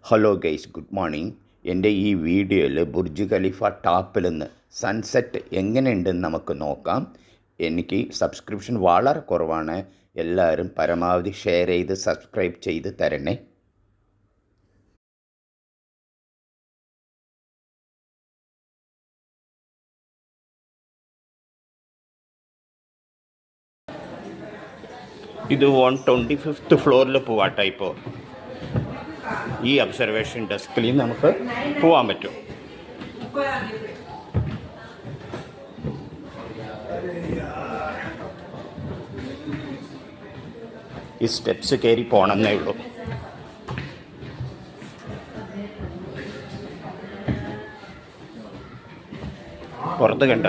Hello guys, good morning. എൻ്റെ ഈ വീഡിയോയിൽ ബുർജ് ഖലീഫ ടോപ്പിൽ നിന്ന് സൺസെറ്റ് എങ്ങനെയുണ്ടെന്ന് നമുക്ക് നോക്കാം. എനിക്ക് സബ്സ്ക്രിപ്ഷൻ വളരെ കുറവാണ്. എല്ലാവരും പരമാവധി ഷെയർ ചെയ്ത് സബ്സ്ക്രൈബ് ചെയ്ത് തരണേ. ഇത് 125th ഫ്ലോറിൽ പോവാട്ടോ. ഇപ്പോൾ ഈ ഒബ്സർവേഷൻ ഡെസ്കിൽ നമുക്ക് പോകാൻ പറ്റും. ഈ സ്റ്റെപ്സ് കയറി പോകണമെന്നേ ഉള്ളൂ. പുറത്ത് കണ്ട